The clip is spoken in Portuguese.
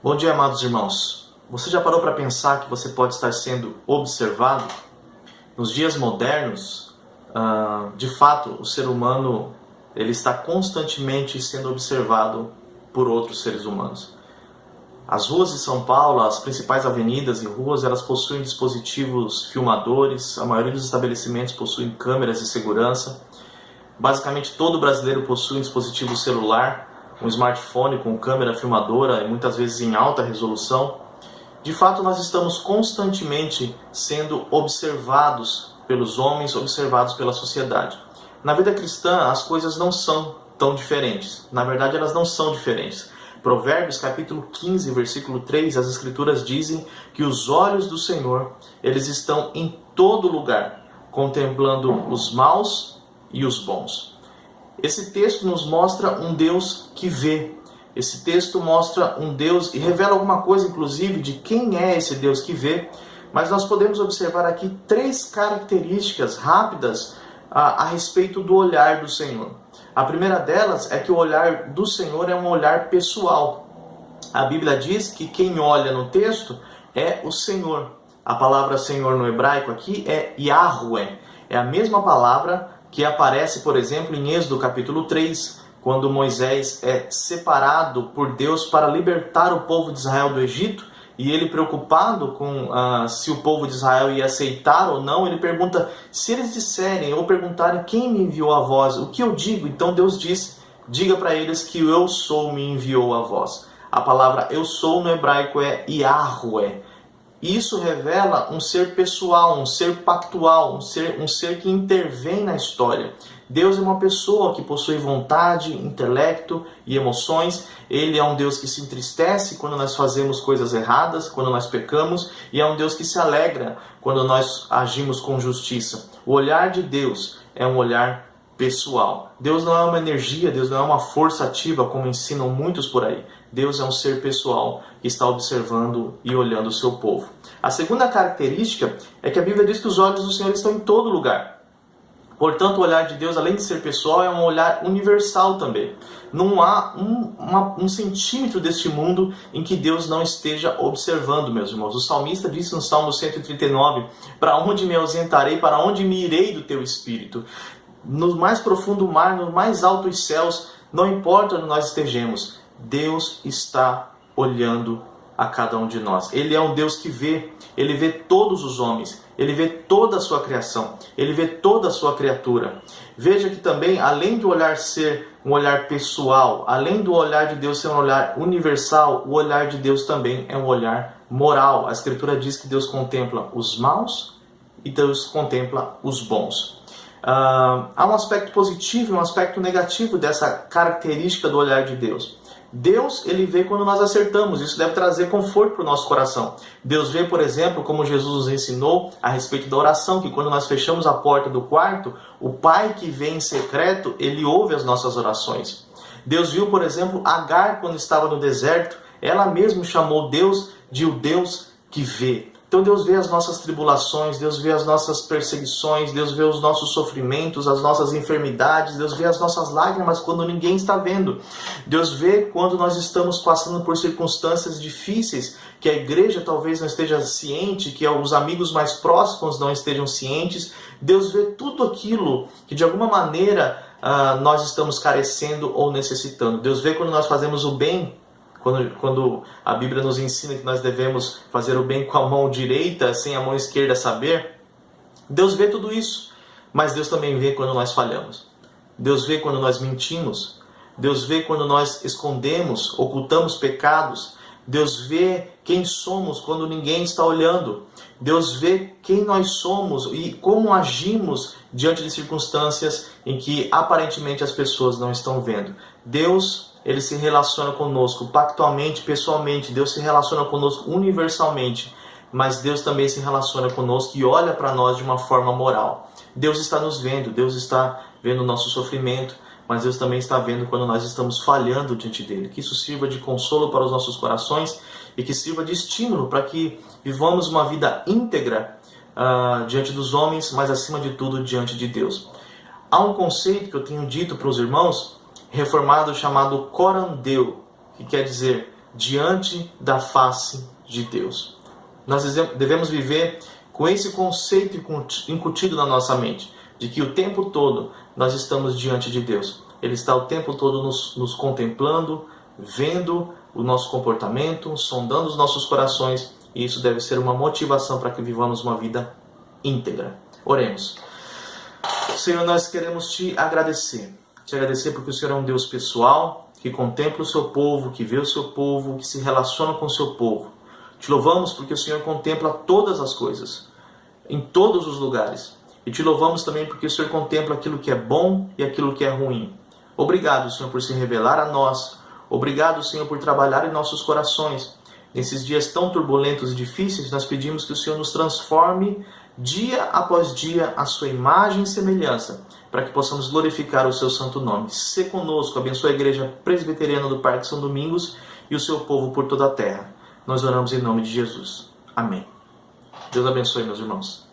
Bom dia, amados irmãos. Você já parou para pensar que você pode estar sendo observado? Nos dias modernos, de fato, o ser humano ele está constantemente sendo observado por outros seres humanos. As ruas de São Paulo, as principais avenidas e ruas, elas possuem dispositivos filmadores, a maioria dos estabelecimentos possuem câmeras de segurança. Basicamente, todo brasileiro possui um dispositivo celular, um smartphone com câmera filmadora e muitas vezes em alta resolução. De fato, nós estamos constantemente sendo observados pelos homens, observados pela sociedade. Na vida cristã, as coisas não são tão diferentes. Na verdade, elas não são diferentes. Provérbios capítulo 15, versículo 3, as escrituras dizem que os olhos do Senhor, eles estão em todo lugar, contemplando os maus e os bons. Esse texto nos mostra um Deus que vê. Esse texto mostra um Deus e revela alguma coisa, inclusive, de quem é esse Deus que vê. Mas nós podemos observar aqui três características rápidas a respeito do olhar do Senhor. A primeira delas é que o olhar do Senhor é um olhar pessoal. A Bíblia diz que quem olha no texto é o Senhor. A palavra Senhor no hebraico aqui é Yahweh. É a mesma palavra que aparece, por exemplo, em Êxodo capítulo 3, quando Moisés é separado por Deus para libertar o povo de Israel do Egito, e ele preocupado com se o povo de Israel ia aceitar ou não, ele pergunta, se eles disserem ou perguntarem quem me enviou a vós, o que eu digo? Então Deus diz, diga para eles que o eu sou me enviou a vós. A palavra eu sou no hebraico é Yahweh. Isso revela um ser pessoal, um ser pactual, um ser que intervém na história. Deus é uma pessoa que possui vontade, intelecto e emoções. Ele é um Deus que se entristece quando nós fazemos coisas erradas, quando nós pecamos, e é um Deus que se alegra quando nós agimos com justiça. O olhar de Deus é um olhar pessoal. Deus não é uma energia, Deus não é uma força ativa, como ensinam muitos por aí. Deus é um ser pessoal que está observando e olhando o seu povo. A segunda característica é que a Bíblia diz que os olhos do Senhor estão em todo lugar. Portanto, o olhar de Deus, além de ser pessoal, é um olhar universal também. Não há um centímetro deste mundo em que Deus não esteja observando, meus irmãos. O salmista disse no Salmo 139, para onde me ausentarei, para onde me irei do teu espírito? No mais profundo mar, nos mais altos céus, não importa onde nós estejamos, Deus está olhando a cada um de nós. Ele é um Deus que vê, Ele vê todos os homens, Ele vê toda a sua criação, Ele vê toda a sua criatura. Veja que também, além do olhar ser um olhar pessoal, além do olhar de Deus ser um olhar universal, o olhar de Deus também é um olhar moral. A Escritura diz que Deus contempla os maus e Deus contempla os bons. Há um aspecto positivo e um aspecto negativo dessa característica do olhar de Deus. Deus, ele vê quando nós acertamos, isso deve trazer conforto para o nosso coração. Deus vê, por exemplo, como Jesus nos ensinou a respeito da oração, que quando nós fechamos a porta do quarto, o Pai que vê em secreto, ele ouve as nossas orações. Deus viu, por exemplo, Agar quando estava no deserto, ela mesma chamou Deus de o Deus que vê. Então Deus vê as nossas tribulações, Deus vê as nossas perseguições, Deus vê os nossos sofrimentos, as nossas enfermidades, Deus vê as nossas lágrimas quando ninguém está vendo. Deus vê quando nós estamos passando por circunstâncias difíceis, que a igreja talvez não esteja ciente, que os amigos mais próximos não estejam cientes. Deus vê tudo aquilo que de alguma maneira nós estamos carecendo ou necessitando. Deus vê quando nós fazemos o bem, quando a Bíblia nos ensina que nós devemos fazer o bem com a mão direita, sem a mão esquerda saber. Deus vê tudo isso, mas Deus também vê quando nós falhamos. Deus vê quando nós mentimos. Deus vê quando nós escondemos, ocultamos pecados. Deus vê quem somos quando ninguém está olhando. Deus vê quem nós somos e como agimos diante de circunstâncias em que aparentemente as pessoas não estão vendo. Deus, ele se relaciona conosco pactualmente, pessoalmente. Deus se relaciona conosco universalmente. Mas Deus também se relaciona conosco e olha para nós de uma forma moral. Deus está nos vendo, Deus está vendo o nosso sofrimento, mas Deus também está vendo quando nós estamos falhando diante dele. Que isso sirva de consolo para os nossos corações e que sirva de estímulo para que vivamos uma vida íntegra diante dos homens, mas acima de tudo diante de Deus. Há um conceito que eu tenho dito para os irmãos, reformado, chamado corandeu, que quer dizer diante da face de Deus. Nós devemos viver com esse conceito incutido na nossa mente, de que o tempo todo nós estamos diante de Deus. Ele está o tempo todo nos contemplando, vendo o nosso comportamento, sondando os nossos corações, e isso deve ser uma motivação para que vivamos uma vida íntegra. Oremos. Senhor, nós queremos te agradecer porque o Senhor é um Deus pessoal, que contempla o seu povo, que vê o seu povo, que se relaciona com o seu povo. Te louvamos porque o Senhor contempla todas as coisas, em todos os lugares. E te louvamos também porque o Senhor contempla aquilo que é bom e aquilo que é ruim. Obrigado, Senhor, por se revelar a nós. Obrigado, Senhor, por trabalhar em nossos corações. Nesses dias tão turbulentos e difíceis, nós pedimos que o Senhor nos transforme dia após dia a sua imagem e semelhança, para que possamos glorificar o seu santo nome. Se conosco, abençoe a Igreja Presbiteriana do Parque São Domingos e o seu povo por toda a terra. Nós oramos em nome de Jesus. Amém. Deus abençoe, meus irmãos.